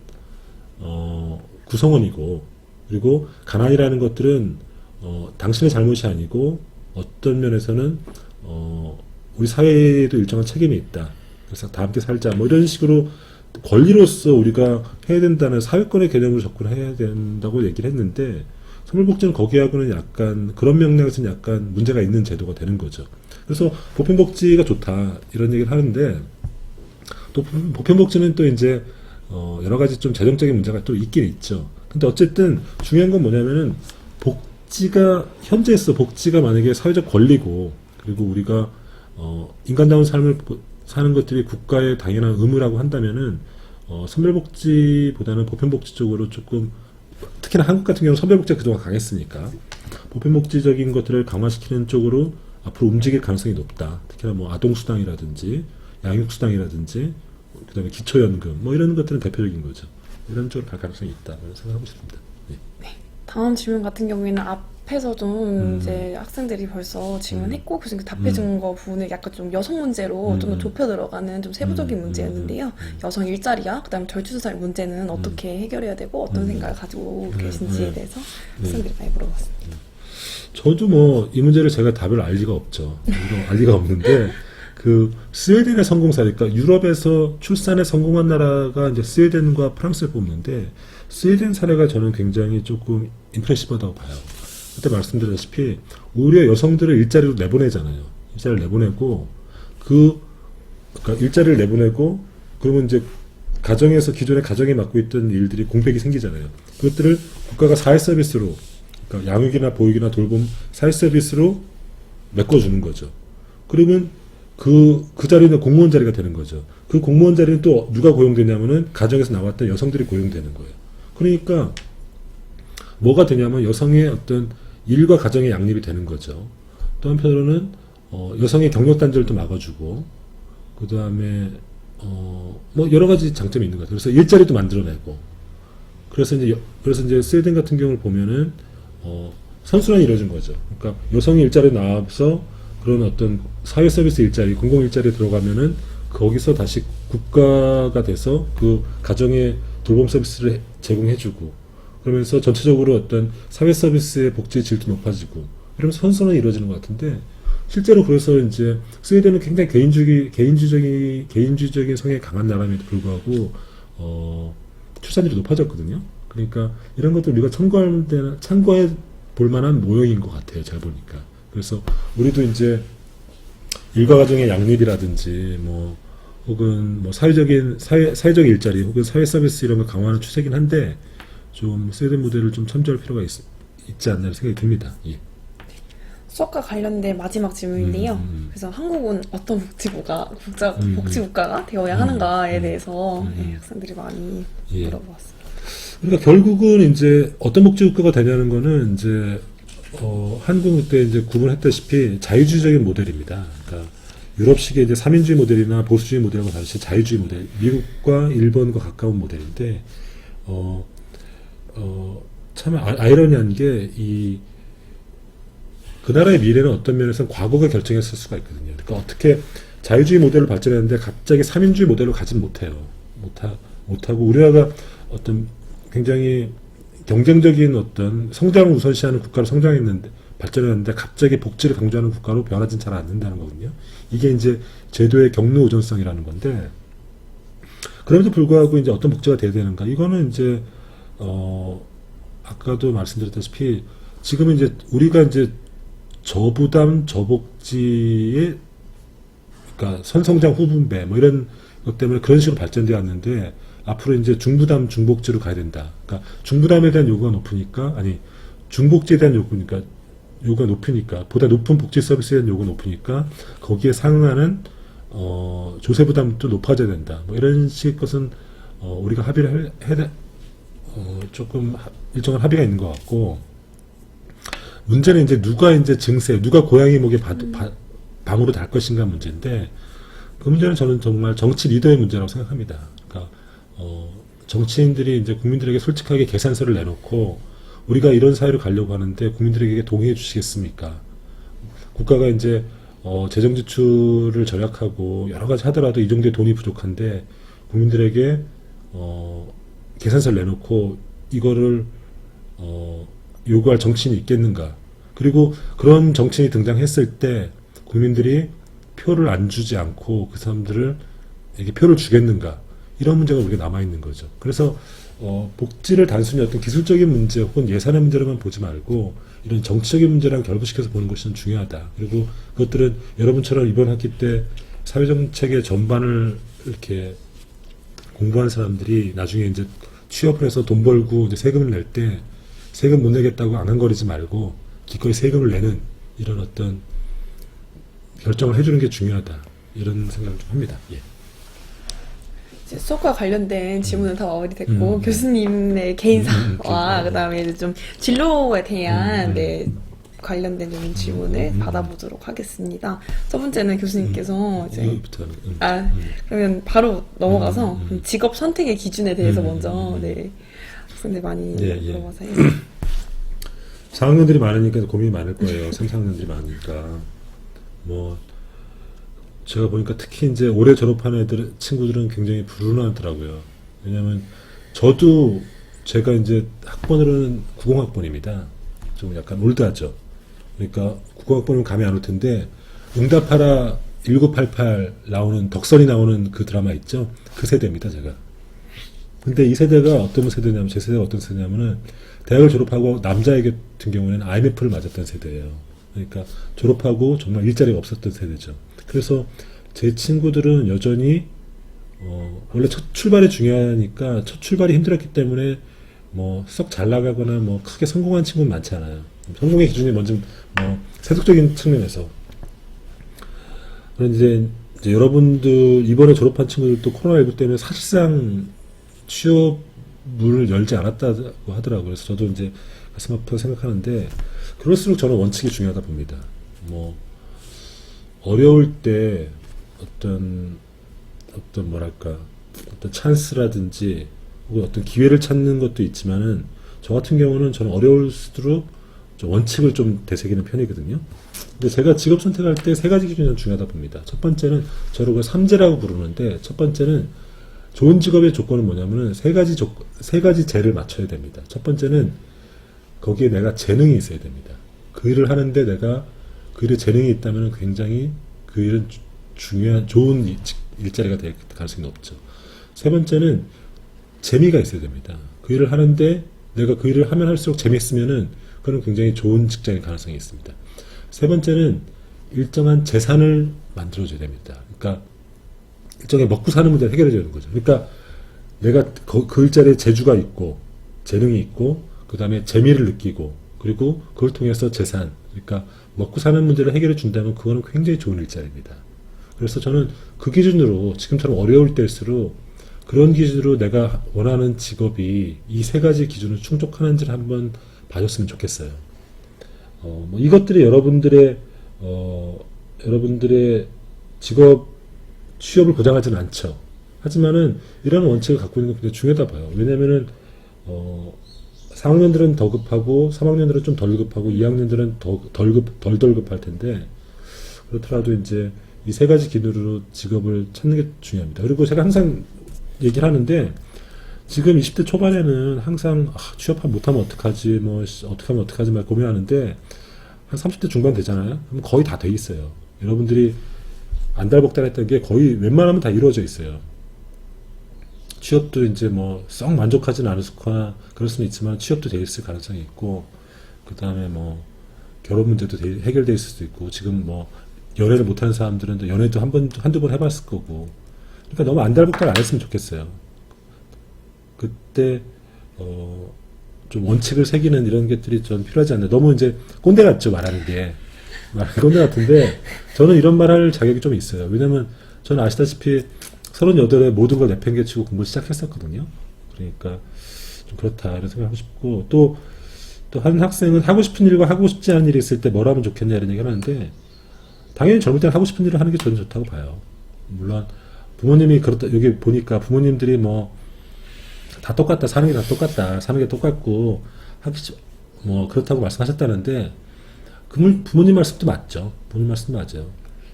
Speaker 1: 구성원이고, 그리고 가난이라는 것들은 당신의 잘못이 아니고 어떤 면에서는 우리 사회에도 일정한 책임이 있다. 그래서 다 함께 살자. 뭐 이런 식으로 권리로서 우리가 해야 된다는 사회권의 개념으로 접근해야 된다고 얘기를 했는데, 선물복지는 거기하고는 약간 그런 맥락에서는 약간 문제가 있는 제도가 되는 거죠. 그래서 보편복지가 좋다 이런 얘기를 하는데, 또 보편복지는 또 이제 여러 가지 좀 재정적인 문제가 또 있긴 있죠. 근데 어쨌든 중요한 건 뭐냐면은 복지가 현재에서 복지가 만약에 사회적 권리고, 그리고 우리가 인간다운 삶을 사는 것들이 국가의 당연한 의무라고 한다면은 선별복지보다는 보편복지 쪽으로 조금, 특히나 한국 같은 경우는 선별복지가 그동안 강했으니까 보편복지적인 것들을 강화시키는 쪽으로 앞으로 움직일 가능성이 높다. 특히나 뭐 아동수당이라든지 양육수당이라든지 그다음에 기초연금 뭐 이런 것들은 대표적인 거죠. 이런 쪽으로 갈 가능성이 있다 생각하고 있습니다. 네.
Speaker 2: 다음 질문 같은 경우에는 앞에서 좀 이제 학생들이 벌써 질문했고 그래서 답해준 거 부분을 약간 좀 여성 문제로 좀 더 좁혀 들어가는 좀 세부적인 문제였는데요. 여성 일자리와 그다음에 절주수살 문제는 어떻게 해결해야 되고 어떤 생각을 가지고 계신지에 대해서 학생들이 많이 물어봤습니다.
Speaker 1: 저도 뭐 이 문제를 제가 답을 알 리가 없죠. 알 리가 없는데 그 스웨덴의 성공 사례, 그러니까 유럽에서 출산에 성공한 나라가 이제 스웨덴과 프랑스를 뽑는데, 스웨덴 사례가 저는 굉장히 조금 임프레시브하다고 봐요. 그때 말씀드렸다시피 오히려 여성들을 일자리로 내보내잖아요. 일자리를 내보내고 그러니까 일자리를 내보내고 그러면 이제 가정에서 기존에 가정에 맡고 있던 일들이 공백이 생기잖아요. 그것들을 국가가 사회 서비스로, 그러니까 양육이나 보육이나 돌봄 사회 서비스로 메꿔주는 거죠. 그러면 그 자리는 공무원 자리가 되는 거죠. 그 공무원 자리는 또 누가 고용되냐면은 가정에서 나왔던 여성들이 고용되는 거예요. 그러니까 뭐가 되냐면 여성의 어떤 일과 가정의 양립이 되는 거죠. 또 한편으로는 여성의 경력 단절도 막아주고, 그 다음에 뭐 여러 가지 장점이 있는 것 같아요. 그래서 일자리도 만들어내고, 그래서 이제 스웨덴 같은 경우를 보면은 선순환이 이루어진 거죠. 그러니까 여성이 일자리에 나와서 그런 어떤 사회 서비스 일자리, 공공 일자리에 들어가면은 거기서 다시 국가가 돼서 그 가정의 돌봄 서비스를 제공해주고, 그러면서 전체적으로 어떤 사회 서비스의 복지의 질도 높아지고, 이러면서 선순환이 이루어지는 것 같은데, 실제로 그래서 이제 스웨덴은 굉장히 개인주의적인 성향이 강한 나라임에도 불구하고 출산율이 높아졌거든요. 그러니까 이런 것들 우리가 참고해 볼 만한 모형인 것 같아요. 잘 보니까. 그래서 우리도 이제 일과 가정의 양립이라든지 뭐 혹은 뭐 사회적 일자리 혹은 사회 서비스 이런 걸 강화하는 추세긴 한데, 좀 스웨덴 모델을 좀 참조할 필요가 있지 않나 생각이 듭니다. 예.
Speaker 2: 수업과 관련된 마지막 질문인데요. 그래서 한국은 어떤 복지국가가 되어야 하는가에 대해서 학생들이 많이 물어봤습니다.
Speaker 1: 그러니까 결국은 이제 어떤 복지국가가 되냐는 거는 이제 한국은 그때 이제 구분했다시피 자유주의적인 모델입니다. 그러니까 유럽식의 이제 삼인주의 모델이나 보수주의 모델하고 다르게 자유주의 모델, 미국과 일본과 가까운 모델인데, 참 아이러니한 게 그 나라의 미래는 어떤 면에서는 과거가 결정했을 수가 있거든요. 그러니까 어떻게 자유주의 모델로 발전했는데 갑자기 삼인주의 모델로 가진 못해요. 못하고 우리나라가 어떤 굉장히 경쟁적인 어떤 성장을 우선시하는 국가로 발전했는데 갑자기 복지를 강조하는 국가로 변하진 잘 않는다는 거거든요. 이게 이제 제도의 경로 우선성이라는 건데, 그럼에도 불구하고 이제 어떤 복지가 돼야 되는가? 이거는 이제 아까도 말씀드렸다시피 지금은 이제 우리가 이제 저부담 저복지의, 그러니까 선성장 후분배 뭐 이런 것 때문에 그런 식으로 발전되어 왔는데, 앞으로 이제 중부담 중복지로 가야 된다. 그러니까 중부담에 대한 요구가 높으니까, 중복지에 대한 요구가 높으니까, 보다 높은 복지 서비스에 대한 요구가 높으니까 거기에 상응하는 조세 부담도 높아져야 된다. 뭐 이런 식의 것은 우리가 합의를 조금 일정한 합의가 있는 것 같고, 문제는 이제 누가 고양이 목에 방으로 달 것인가 문제인데, 그 문제는 저는 정말 정치 리더의 문제라고 생각합니다. 그러니까 정치인들이 이제 국민들에게 솔직하게 계산서를 내놓고 우리가 이런 사회로 가려고 하는데 국민들에게 동의해 주시겠습니까? 국가가 이제 재정 지출을 절약하고 여러 가지 하더라도 이 정도의 돈이 부족한데 국민들에게 계산서를 내놓고 이거를 요구할 정치인이 있겠는가? 그리고 그런 정치인이 등장했을 때 국민들이 표를 안 주지 않고 그 사람들에게 표를 주겠는가? 이런 문제가 우리가 남아있는 거죠. 그래서 복지를 단순히 어떤 기술적인 문제 혹은 예산의 문제로만 보지 말고 이런 정치적인 문제랑 결부시켜서 보는 것이 좀 중요하다. 그리고 그것들은 여러분처럼 이번 학기 때 사회정책의 전반을 이렇게 공부한 사람들이 나중에 이제 취업을 해서 돈 벌고 이제 세금을 낼 때 세금 못 내겠다고 앙앙거리지 말고 기꺼이 세금을 내는 이런 어떤 결정을 해주는 게 중요하다. 이런 생각을 좀 합니다. 예.
Speaker 2: 이제 수업과 관련된 질문은 다 마무리됐고 교수님의 개인사와 그다음에 이제 좀 진로에 대한 네, 관련된 좀 질문을 받아보도록 하겠습니다. 첫 번째는 교수님께서 이제 그러면 바로 넘어가서 직업 선택의 기준에 대해서 먼저 네 학생들 많이 물어봐서
Speaker 1: 4학년들이 많으니까 고민이 많을 거예요. 3, 4학년들이 많으니까 뭐 제가 보니까 특히 이제 올해 졸업한 친구들은 굉장히 불운하더라고요. 왜냐면 저도 제가 이제 학번으로는 90학번입니다. 좀 약간 올드하죠. 그러니까 90학번은 감이 안 올 텐데 응답하라 1988 나오는 덕선이 나오는 그 드라마 있죠. 그 세대입니다, 제가. 근데 이 세대가 어떤 세대냐면 제 세대가 어떤 세대냐면은 대학을 졸업하고 남자애 같은 경우에는 IMF를 맞았던 세대예요. 그러니까 졸업하고 정말 일자리가 없었던 세대죠. 그래서 제 친구들은 여전히 원래 첫 출발이 중요하니까 첫 출발이 힘들었기 때문에 뭐 썩 잘 나가거나 뭐 크게 성공한 친구는 많지 않아요. 성공의 기준이 먼저 뭐 세속적인 측면에서. 그런데 이제 여러분들 이번에 졸업한 친구들도 코로나19 때문에 사실상 취업 문을 열지 않았다고 하더라고요. 그래서 저도 이제 가슴 아프다고 생각하는데 그럴수록 저는 원칙이 중요하다 봅니다. 뭐 어려울 때 어떤 뭐랄까 어떤 찬스라든지 혹은 어떤 기회를 찾는 것도 있지만은 저 같은 경우는 저는 어려울수록 원칙을 좀 되새기는 편이거든요. 근데 제가 직업 선택할 때 세 가지 기준이 중요하다 봅니다. 첫 번째는 저를 그 3제라고 부르는데 첫 번째는 좋은 직업의 조건은 뭐냐면은 세 가지 제를 맞춰야 됩니다. 첫 번째는 거기에 내가 재능이 있어야 됩니다. 그 일을 하는데 내가 그 일에 재능이 있다면 굉장히 그 일은 중요한 좋은 일자리가 될 가능성이 높죠. 세 번째는 재미가 있어야 됩니다. 그 일을 하는데 내가 그 일을 하면 할수록 재미있으면은 그건 굉장히 좋은 직장일 가능성이 있습니다. 세 번째는 일정한 재산을 만들어줘야 됩니다. 그러니까 일정의 먹고 사는 문제를 해결해줘야 되는 거죠. 그러니까 내가 그 일자리에 재주가 있고 재능이 있고 그 다음에 재미를 느끼고 그리고 그걸 통해서 재산, 그러니까 먹고 사는 문제를 해결해 준다면 그거는 굉장히 좋은 일자리입니다. 그래서 저는 그 기준으로 지금처럼 어려울 때일수록 그런 기준으로 내가 원하는 직업이 이 세 가지 기준을 충족하는지를 한번 봐줬으면 좋겠어요. 뭐 이것들이 여러분들의 취업을 보장하지는 않죠. 하지만은 이런 원칙을 갖고 있는 건 굉장히 중요하다 봐요. 왜냐면은 4학년들은 더 급하고 3학년들은 좀 덜 급하고 2학년들은 덜 급할 텐데 그렇더라도 이제 이 세 가지 기준으로 직업을 찾는 게 중요합니다. 그리고 제가 항상 얘기를 하는데 지금 20대 초반에는 항상 취업 못하면 어떡하지 뭐 어떻게 하면 어떡하지 막 고민하는데 한 30대 중반 되잖아요. 그럼 거의 다 돼 있어요. 여러분들이 안달복달 했던 게 거의 웬만하면 다 이루어져 있어요. 취업도 이제 뭐 썩 만족하지는 않을거나 그럴 수는 있지만 취업도 돼 있을 가능성이 있고 그 다음에 뭐 결혼 문제도 해결돼 있을 수도 있고 지금 뭐 연애를 못하는 사람들은 연애도 한두 번 해봤을 거고 그러니까 너무 안달복달 안 했으면 좋겠어요. 그때 좀 원칙을 새기는 이런 것들이 좀 필요하지 않나. 너무 이제 꼰대 같죠 말하는 게. 꼰대 같은데 저는 이런 말 할 자격이 좀 있어요. 왜냐면 저는 아시다시피 38에 모든 걸 내팽개치고 공부를 시작했었거든요. 그러니까 좀 그렇다 이런 생각하고 싶고 또 한 학생은 하고 싶은 일과 하고 싶지 않은 일이 있을 때 뭘 하면 좋겠냐 이런 얘기를 하는데 당연히 젊을 때는 하고 싶은 일을 하는 게 저는 좋다고 봐요. 물론 부모님이 그렇다 여기 보니까 부모님들이 뭐 다 똑같다 사는 게 다 똑같다 사는 게 똑같고 뭐 그렇다고 말씀하셨다는데 부모님 말씀도 맞죠. 부모님 말씀도 맞아요.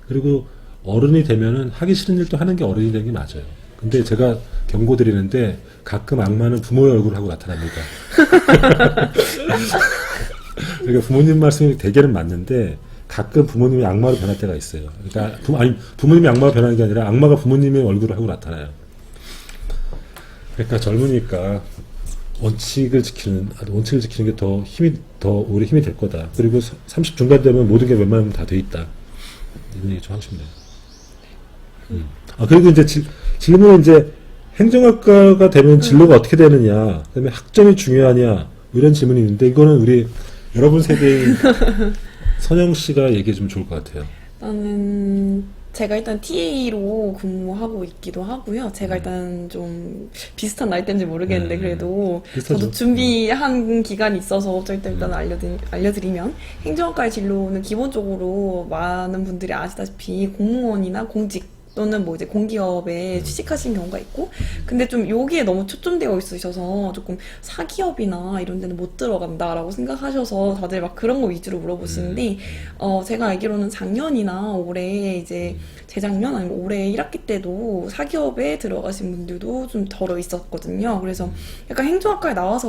Speaker 1: 그리고 어른이 되면은 하기 싫은 일도 하는 게 어른이 되는 게 맞아요. 근데 제가 경고드리는데 가끔 악마는 부모의 얼굴을 하고 나타납니다. 그러니까 부모님 말씀이 대개는 맞는데 가끔 부모님이 악마로 변할 때가 있어요. 그러니까 부모님이 악마로 변하는 게 아니라 악마가 부모님의 얼굴을 하고 나타나요. 그러니까 젊으니까 원칙을 지키는 게 더 오래 힘이 될 거다. 그리고 30 중반 되면 모든 게 웬만하면 다 돼 있다. 이런 얘기 좀 하고 싶네요. 그리고 이제 질문은 이제 행정학과가 되면 진로가 어떻게 되느냐, 그다음에 학점이 중요하냐, 뭐 이런 질문이 있는데 이거는 우리 여러분 세대인 선영 씨가 얘기해 주면 좋을 것 같아요.
Speaker 2: 나는 제가 일단 TA로 근무하고 있기도 하고요. 제가 일단 좀 비슷한 나이대인지 모르겠는데 그래도
Speaker 1: 비슷하죠.
Speaker 2: 저도 준비한 기간이 있어서 일단 알려드리면 행정학과의 진로는 기본적으로 많은 분들이 아시다시피 공무원이나 공직 또는 뭐 이제 공기업에 취직하신 경우가 있고, 근데 좀 여기에 너무 초점되어 있으셔서 조금 사기업이나 이런 데는 못 들어간다라고 생각하셔서 다들 막 그런 거 위주로 물어보시는데, 제가 알기로는 작년이나 올해 이제 재작년 아니면 올해 1학기 때도 사기업에 들어가신 분들도 좀 덜어 있었거든요. 그래서 약간 행정학과에 나와서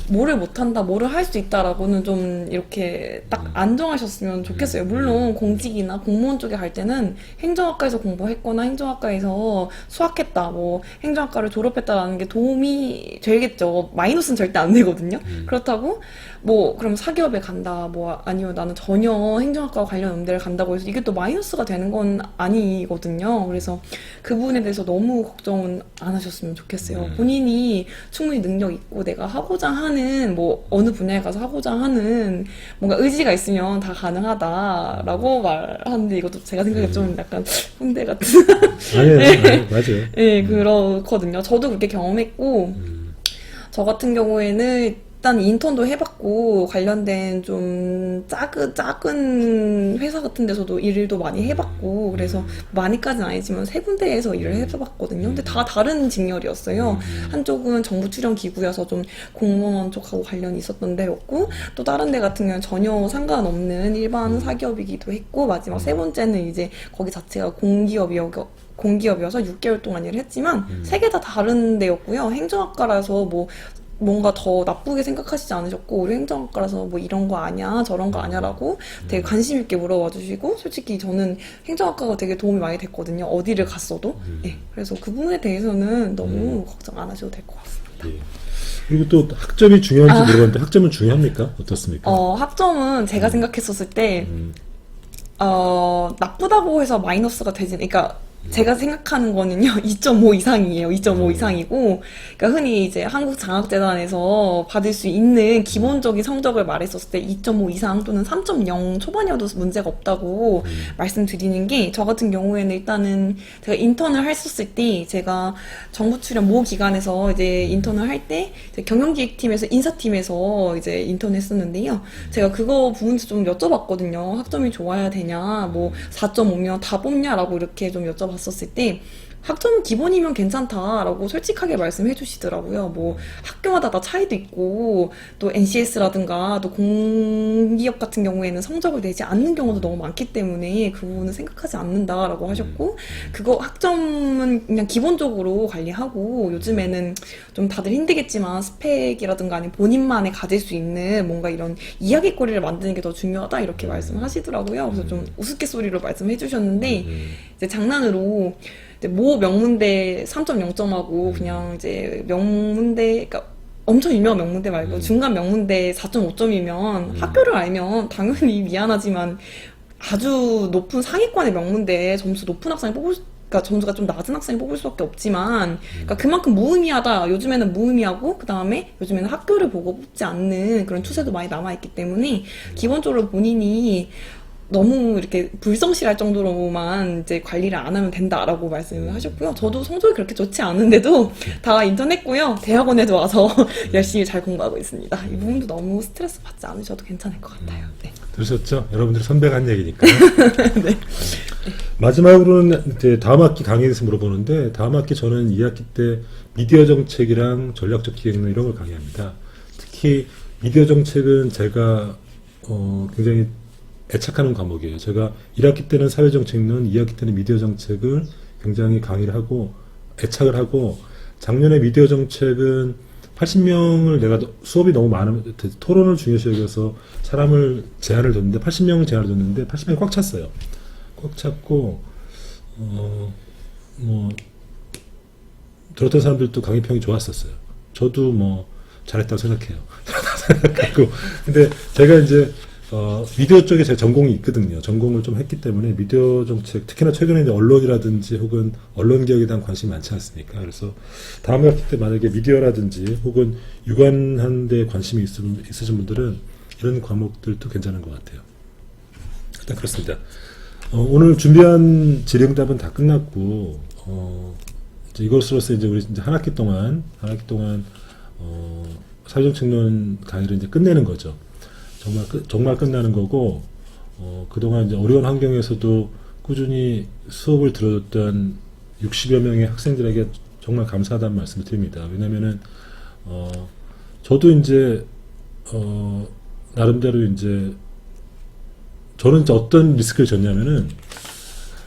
Speaker 2: 뭐를 못한다, 뭐를 할 수 있다라고는 좀 이렇게 딱 안정하셨으면 좋겠어요. 물론 공직이나 공무원 쪽에 갈 때는 행정학과에서 공부했거나 행정학과에서 수학했다, 뭐 행정학과를 졸업했다라는 게 도움이 되겠죠. 마이너스는 절대 안 되거든요. 그렇다고 뭐 그럼 사기업에 간다, 뭐 아니면 나는 전혀 행정학과 관련 음대를 간다고 해서 이게 또 마이너스가 되는 건 아니거든요. 그래서 그 부분에 대해서 너무 걱정은 안 하셨으면 좋겠어요. 본인이 충분히 능력 있고 내가 하고자 하는 뭐 어느 분야에 가서 하고자 하는 뭔가 의지가 있으면 다 가능하다라고 말하는데, 이것도 제가 생각에 좀 약간 홍대 같은
Speaker 1: 아니에요. 맞아요.
Speaker 2: 네, 그렇거든요. 저도 그렇게 경험했고, 저 같은 경우에는 일단 인턴도 해봤고, 관련된 좀 작은 회사 같은 데서도 일도 많이 해봤고, 그래서 많이까지는 아니지만 3군데에서 일을 해봤거든요. 근데 다 다른 직렬이었어요. 한쪽은 정부 출연 기구여서 좀 공무원 쪽하고 관련이 있었던 데였고, 또 다른 데 같은 경우는 전혀 상관없는 일반 사기업이기도 했고, 마지막 3번째는 이제 거기 자체가 공기업이어서 6개월 동안 일을 했지만 3개 다 다른 데였고요. 행정학과라서 뭔가 더 나쁘게 생각하시지 않으셨고, 우리 행정학과라서 뭐 이런 거 아냐 저런 거 아냐라고 되게 관심 있게 물어봐 주시고, 솔직히 저는 행정학과가 되게 도움이 많이 됐거든요. 어디를 갔어도. 네, 그래서 그 부분에 대해서는 너무 걱정 안 하셔도 될 것 같습니다.
Speaker 1: 예. 그리고 또 학점이 중요한지 물어봤는데 학점은 중요합니까? 어떻습니까?
Speaker 2: 학점은 제가 생각했었을 때 나쁘다고 해서 마이너스가 그러니까 제가 생각하는 거는요, 2.5 이상이에요. 2.5 이상이고, 그러니까 흔히 이제 한국장학재단에서 받을 수 있는 기본적인 성적을 말했었을 때 2.5 이상 또는 3.0 초반이어도 문제가 없다고 말씀드리는 게, 저 같은 경우에는 일단은 제가 인턴을 했었을 때, 제가 정부 출연 모 기관에서 이제 인턴을 할 때 경영기획팀에서 인사팀에서 이제 인턴을 했었는데요. 제가 그거 부분에서 좀 여쭤봤거든요. 학점이 좋아야 되냐, 뭐 4.5면 다 뽑냐라고 이렇게 좀 여쭤봤었을 때, 학점은 기본이면 괜찮다라고 솔직하게 말씀해 주시더라고요. 뭐 학교마다 다 차이도 있고, 또 NCS라든가 또 공기업 같은 경우에는 성적을 내지 않는 경우도 너무 많기 때문에 그 부분은 생각하지 않는다라고 하셨고, 그거 학점은 그냥 기본적으로 관리하고, 요즘에는 좀 다들 힘들겠지만 스펙이라든가 아니면 본인만의 가질 수 있는 뭔가 이런 이야기거리를 만드는 게 더 중요하다, 이렇게 말씀하시더라고요. 그래서 좀 우스갯소리로 말씀해 주셨는데, 이제 장난으로 모 명문대 3.0점하고 그냥 이제 명문대, 그러니까 엄청 유명한 명문대 말고 중간 명문대 4.5점이면 학교를 알면 당연히 미안하지만 아주 높은 상위권의 명문대 점수 높은 학생을 그러니까 점수가 좀 낮은 학생을 뽑을 수밖에 없지만, 그러니까 그만큼 무의미하다. 요즘에는 무의미하고, 그 다음에 요즘에는 학교를 보고 뽑지 않는 그런 추세도 많이 남아있기 때문에, 기본적으로 본인이 너무 이렇게 불성실할 정도로만 이제 관리를 안 하면 된다라고 말씀을 하셨고요. 저도 성적이 그렇게 좋지 않은데도 다 인턴했고요. 대학원에도 와서 열심히 잘 공부하고 있습니다. 이 부분도 너무 스트레스 받지 않으셔도 괜찮을 것 같아요. 네.
Speaker 1: 들으셨죠? 여러분들이 선배가 한 얘기니까.
Speaker 2: 네.
Speaker 1: 마지막으로는 이제 다음 학기 강의에 대해서 물어보는데, 다음 학기 저는 2학기 때 미디어 정책이랑 전략적 기획론 이런 걸 강의합니다. 특히 미디어 정책은 제가 굉장히 애착하는 과목이에요. 제가 1학기 때는 사회정책론, 2학기 때는 미디어 정책을 굉장히 강의를 하고 애착을 하고 작년에 미디어 정책은 80명을 내가 수업이 너무 많은 토론을 중요시 여겨서 사람을 제한을 뒀는데 80명을 제한을 뒀는데 80명이 꽉 찼어요. 꽉 찼고 뭐 들었던 사람들도 강의 평이 좋았었어요. 저도 뭐 잘했다고 생각해요. 생각하고 근데 제가 이제 미디어 쪽에 제 전공이 있거든요. 전공을 좀 했기 때문에 미디어 정책, 특히나 최근에 이제 언론이라든지 혹은 언론 개혁에 대한 관심이 많지 않습니까? 그래서 다음 학기 때 만약에 미디어라든지 혹은 유관한 데 관심이 있으신 분들은 이런 과목들도 괜찮은 것 같아요. 일단 그렇습니다. 오늘 준비한 질의응답은 다 끝났고 이제 이것으로서 이제 우리 이제 한 학기 동안 사회정책론 강의를 이제 끝내는 거죠. 정말 끝나는 거고, 그동안 이제 어려운 환경에서도 꾸준히 수업을 들어줬던 60여 명의 학생들에게 정말 감사하다는 말씀을 드립니다. 왜냐면은, 저도 이제, 나름대로 이제, 저는 이제 어떤 리스크를 졌냐면은,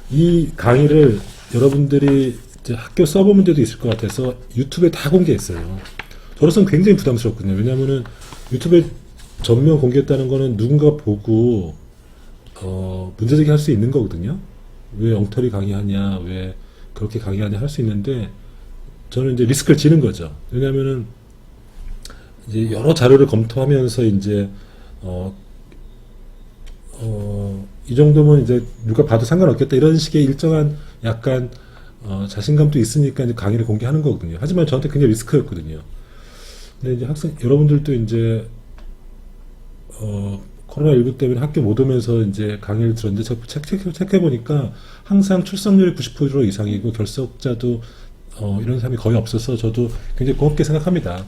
Speaker 1: 이 강의를 여러분들이 이제 학교 서버 문제도 있을 것 같아서 유튜브에 다 공개했어요. 저로서는 굉장히 부담스럽거든요. 왜냐면은 유튜브에 전면 공개했다는 거는 누군가 보고 문제제기 할 수 있는 거거든요. 왜 엉터리 강의하냐, 왜 그렇게 강의하냐 할 수 있는데 저는 이제 리스크를 지는 거죠. 왜냐면은 이제 여러 자료를 검토하면서 이제 이 정도면 이제 누가 봐도 상관없겠다 이런 식의 일정한 약간 자신감도 있으니까 이제 강의를 공개하는 거거든요. 하지만 저한테 굉장히 리스크였거든요. 근데 이제 여러분들도 이제 코로나19 때문에 학교 못 오면서 이제 강의를 들었는데 체크해보니까 항상 출석률이 90% 이상이고 결석자도 이런 사람이 거의 없어서 저도 굉장히 고맙게 생각합니다.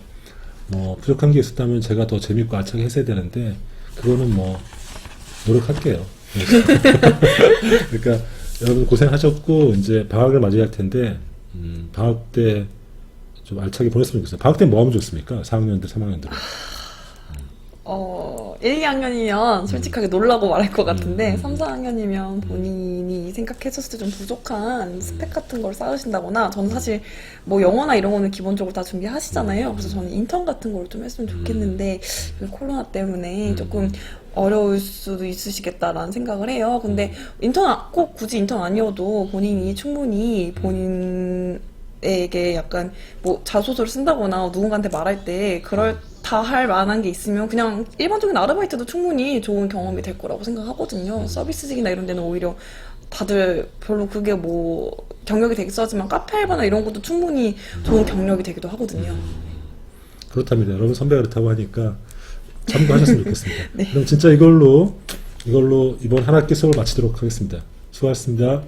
Speaker 1: 뭐 부족한 게 있었다면 제가 더 재밌고 알차게 했어야 되는데 그거는 뭐 노력할게요. 그러니까 여러분 고생하셨고 이제 방학을 맞이할 텐데 방학 때 좀 알차게 보냈으면 좋겠어요. 방학 때 뭐 하면 좋습니까? 4학년들, 3학년들.
Speaker 2: 1, 2학년이면 솔직하게 놀라고 말할 것 같은데 3, 4학년이면 본인이 생각했었을 때 좀 부족한 스펙 같은 걸 쌓으신다거나 저는 사실 뭐 영어나 이런 거는 기본적으로 다 준비하시잖아요. 그래서 저는 인턴 같은 걸 좀 했으면 좋겠는데 코로나 때문에 조금 어려울 수도 있으시겠다라는 생각을 해요. 근데 꼭 굳이 인턴 아니어도 본인이 충분히 본인에게 약간 뭐 자소서를 쓴다거나 누군가한테 말할 때 그렇다 할 만한 게 있으면 그냥 일반적인 아르바이트도 충분히 좋은 경험이 될 거라고 생각하거든요. 서비스직이나 이런 데는 오히려 다들 별로 그게 뭐 경력이 되기도 하지만 카페 알바나 이런 것도 충분히 좋은 경력이 되기도 하거든요.
Speaker 1: 그렇답니다. 여러분 선배가 그렇다고 하니까 참고하셨으면 좋겠습니다.
Speaker 2: 네.
Speaker 1: 그럼 진짜 이걸로 이번 한 학기 수업을 마치도록 하겠습니다. 수고하셨습니다.